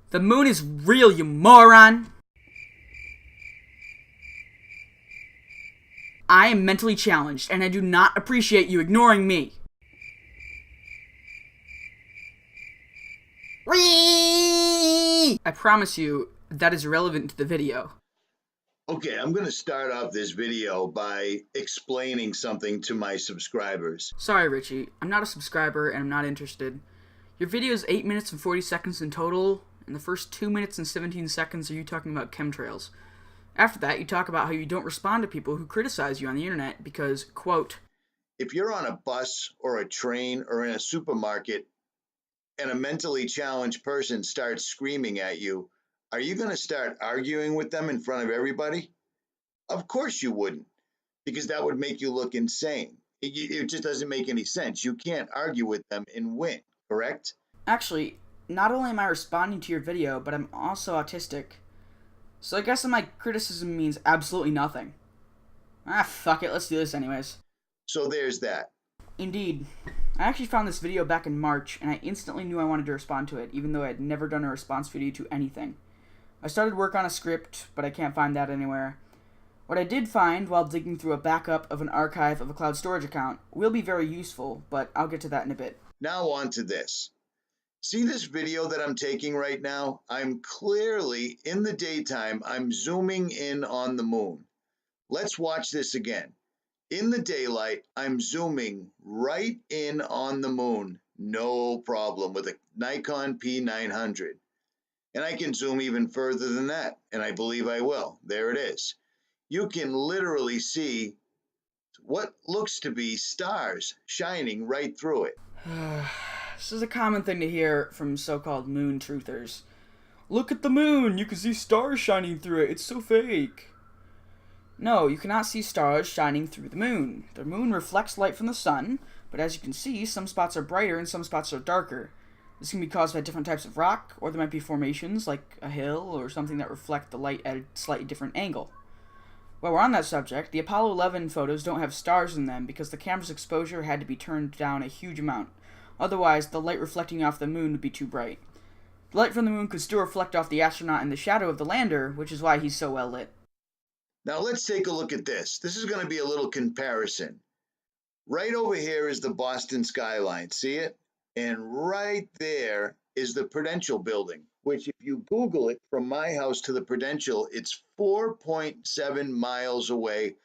The moon is real, you moron! I am mentally challenged, and I do not appreciate you ignoring me. Whee! I promise you, that is relevant to the video. Okay, I'm going to start off this video by explaining something to my subscribers. Sorry, Richie. I'm not a subscriber, and I'm not interested. Your video is 8 minutes and 40 seconds in total, and the first 2 minutes and 17 seconds are you talking about chemtrails. After that, you talk about how you don't respond to people who criticize you on the internet because, quote, if you're on a bus or a train or in a supermarket and a mentally challenged person starts screaming at you, are you going to start arguing with them in front of everybody? Of course you wouldn't, because that would make you look insane. It just doesn't make any sense. You can't argue with them and win, correct? Actually, not only am I responding to your video, but I'm also autistic. So I guess that my criticism means absolutely nothing. Fuck it, let's do this anyways. So there's that. Indeed. I actually found this video back in March, and I instantly knew I wanted to respond to it, even though I had never done a response video to anything. I started work on a script, but I can't find that anywhere. What I did find while digging through a backup of an archive of a cloud storage account will be very useful, but I'll get to that in a bit. Now on to this. See this video that I'm taking right now? I'm clearly, in the daytime, I'm zooming in on the moon. Let's watch this again. In the daylight, I'm zooming right in on the moon, no problem, with a Nikon P900. And I can zoom even further than that, and I believe I will. There it is. You can literally see what looks to be stars shining right through it. This is a common thing to hear from so-called moon truthers. Look at the moon! You can see stars shining through it. It's so fake. No, you cannot see stars shining through the moon. The moon reflects light from the sun, but as you can see, some spots are brighter and some spots are darker. This can be caused by different types of rock, or there might be formations like a hill or something that reflect the light at a slightly different angle. While we're on that subject, the Apollo 11 photos don't have stars in them because the camera's exposure had to be turned down a huge amount. Otherwise, the light reflecting off the moon would be too bright. The light from the moon could still reflect off the astronaut in the shadow of the lander, which is why he's so well lit. Now let's take a look at this. This is going to be a little comparison. Right over here is the Boston skyline. See it? And right there is the Prudential building, which if you Google it, from my house to the Prudential, it's 4.7 miles away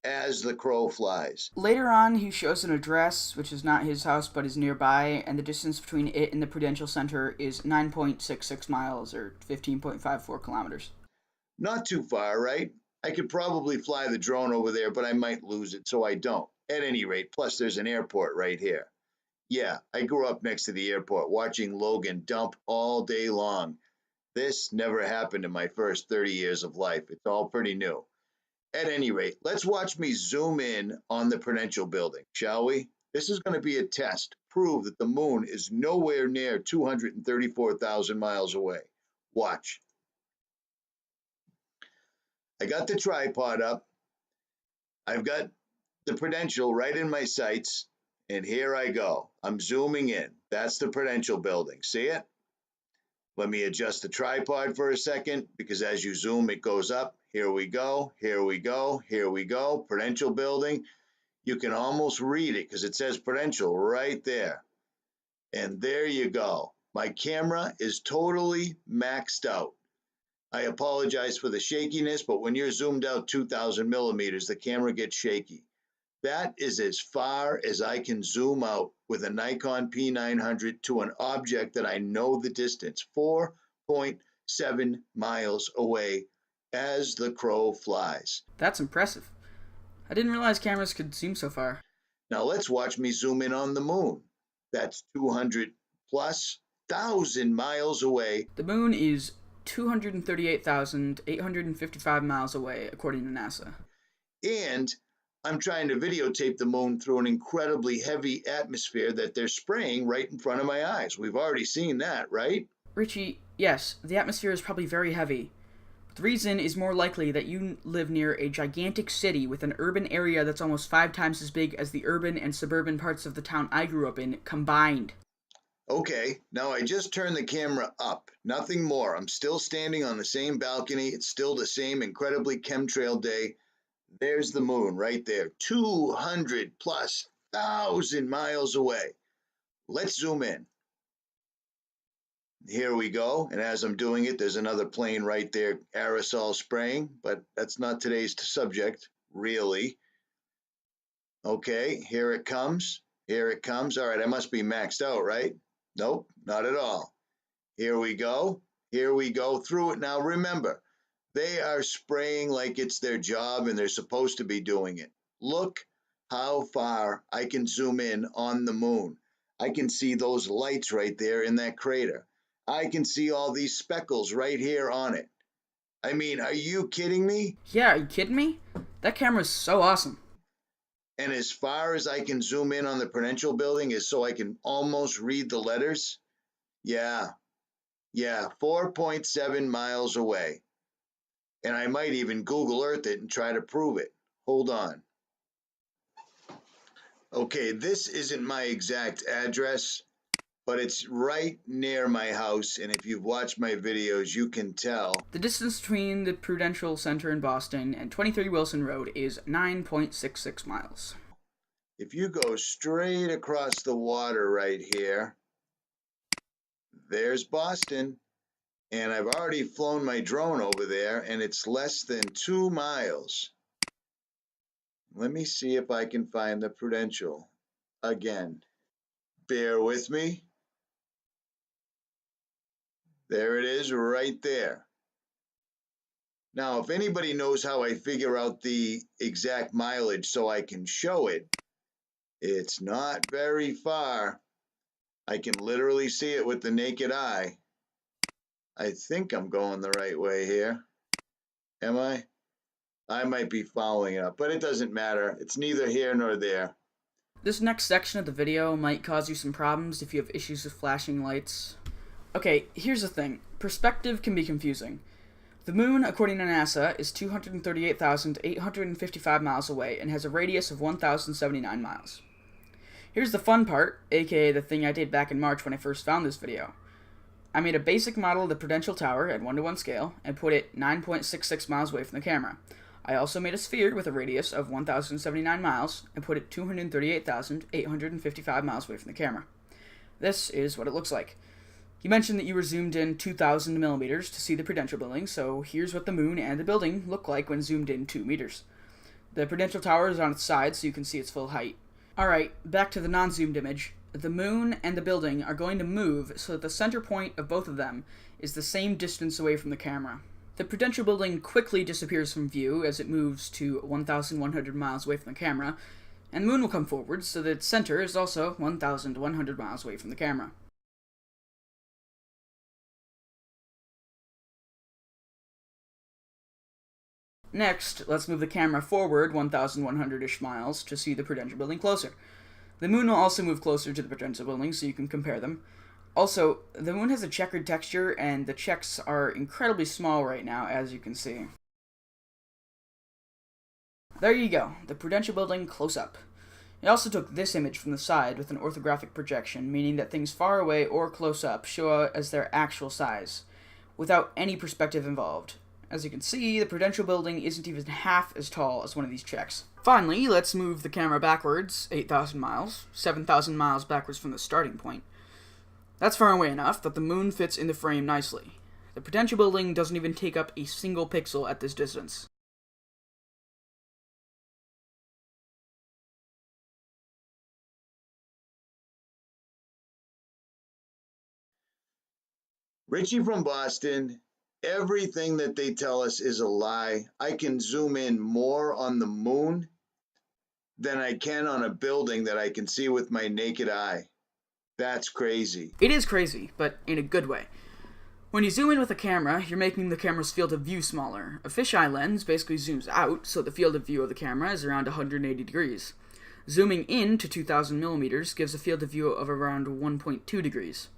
as the crow flies. Later on, he shows an address, which is not his house but is nearby, and the distance between it and the Prudential Center is 9.66 miles, or 15.54 kilometers. Not too far, right? I could probably fly the drone over there, but I might lose it, so I don't. At any rate, plus there's an airport right here. Yeah, I grew up next to the airport watching Logan dump all day long. This never happened in my first 30 years of life. It's all pretty new. At any rate, let's watch me zoom in on the Prudential building, shall we? This is going to be a test. Prove that the moon is nowhere near 234,000 miles away. Watch. I got the tripod up. I've got the Prudential right in my sights. And here I go. I'm zooming in. That's the Prudential building. See it? Let me adjust the tripod for a second because as you zoom, it goes up. Here we go. Here we go. Here we go. Prudential building. You can almost read it because it says Prudential right there. And there you go. My camera is totally maxed out. I apologize for the shakiness, but when you're zoomed out 2,000 millimeters, the camera gets shaky. That is as far as I can zoom out with a Nikon P900 to an object that I know the distance, 4.7 miles away as the crow flies. That's impressive. I didn't realize cameras could zoom so far. Now let's watch me zoom in on the moon. That's 200 plus thousand miles away. The moon is 238,855 miles away, according to NASA. And I'm trying to videotape the moon through an incredibly heavy atmosphere that they're spraying right in front of my eyes. We've already seen that, right? Richie, yes, the atmosphere is probably very heavy. But the reason is more likely that you live near a gigantic city with an urban area that's almost 5 times as big as the urban and suburban parts of the town I grew up in combined. Okay, now I just turned the camera up, nothing more. I'm still standing on the same balcony. It's still the same incredibly chemtrail day. There's the moon right there, 200 plus thousand miles away. Let's zoom in. Here we go. And as I'm doing it, there's another plane right there, aerosol spraying, but that's not today's subject, really. Okay, here it comes. Here it comes. All right, I must be maxed out, right? Nope, not at all. Here we go. Here we go through it. Now remember, they are spraying like it's their job and they're supposed to be doing it. Look how far I can zoom in on the moon. I can see those lights right there in that crater. I can see all these speckles right here on it. I mean, are you kidding me? Yeah, are you kidding me? That camera's so awesome. And as far as I can zoom in on the Prudential building is so I can almost read the letters. Yeah, 4.7 miles away. And I might even Google Earth it and try to prove it. Hold on. Okay, this isn't my exact address, but it's right near my house. And if you've watched my videos, you can tell. The distance between the Prudential Center in Boston and 23 Wilson Road is 9.66 miles. If you go straight across the water right here, there's Boston. And I've already flown my drone over there, and it's less than 2 miles. Let me see if I can find the Prudential again. Bear with me. There it is right there. Now, if anybody knows how I figure out the exact mileage so I can show it, it's not very far. I can literally see it with the naked eye. I think I'm going the right way here. Am I? I might be following it up, but it doesn't matter. It's neither here nor there. This next section of the video might cause you some problems if you have issues with flashing lights. Okay, here's the thing. Perspective can be confusing. The moon, according to NASA, is 238,855 miles away and has a radius of 1,079 miles. Here's the fun part, aka the thing I did back in March when I first found this video. I made a basic model of the Prudential Tower at 1:1 scale and put it 9.66 miles away from the camera. I also made a sphere with a radius of 1,079 miles and put it 238,855 miles away from the camera. This is what it looks like. You mentioned that you were zoomed in 2,000 millimeters to see the Prudential building, so here's what the moon and the building look like when zoomed in 2 meters. The Prudential Tower is on its side so you can see its full height. Alright, back to the non-zoomed image. The moon and the building are going to move so that the center point of both of them is the same distance away from the camera. The Prudential building quickly disappears from view as it moves to 1,100 miles away from the camera, and the moon will come forward so that its center is also 1,100 miles away from the camera. Next, let's move the camera forward 1,100-ish miles to see the Prudential building closer. The moon will also move closer to the Prudential building so you can compare them. Also, the moon has a checkered texture and the checks are incredibly small right now, as you can see. There you go, the Prudential building close up. I also took this image from the side with an orthographic projection, meaning that things far away or close up show as their actual size, without any perspective involved. As you can see, the Prudential building isn't even half as tall as one of these checks. Finally, let's move the camera backwards 8,000 miles, 7,000 miles backwards from the starting point. That's far away enough that the moon fits in the frame nicely. The Prudential building doesn't even take up a single pixel at this distance. Richie from Boston. Everything that they tell us is a lie. I can zoom in more on the moon than I can on a building that I can see with my naked eye. That's crazy. It is crazy, but in a good way. When you zoom in with a camera, you're making the camera's field of view smaller. A fisheye lens basically zooms out, so the field of view of the camera is around 180 degrees. Zooming in to 2,000 millimeters gives a field of view of around 1.2 degrees.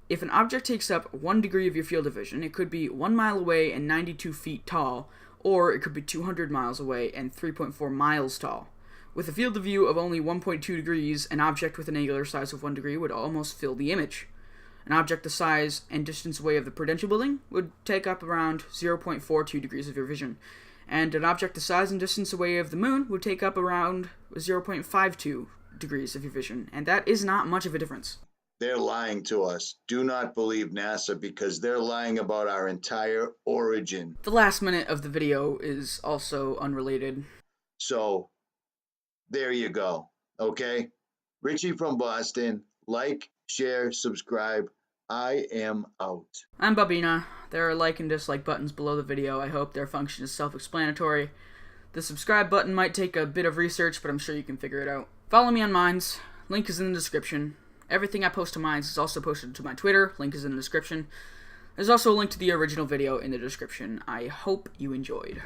If an object takes up 1 degree of your field of vision, it could be 1 mile away and 92 feet tall, or it could be 200 miles away and 3.4 miles tall. With a field of view of only 1.2 degrees, an object with an angular size of 1 degree would almost fill the image. An object the size and distance away of the Prudential Building would take up around 0.42 degrees of your vision, and an object the size and distance away of the moon would take up around 0.52 degrees of your vision, and that is not much of a difference. They're lying to us. Do not believe NASA because they're lying about our entire origin. The last minute of the video is also unrelated. So, there you go. Okay? Richie from Boston. Like, share, subscribe. I am out. I'm Babina. There are like and dislike buttons below the video. I hope their function is self-explanatory. The subscribe button might take a bit of research, but I'm sure you can figure it out. Follow me on Minds. Link is in the description. Everything I post to Minds is also posted to my Twitter. Link is in the description. There's also a link to the original video in the description. I hope you enjoyed.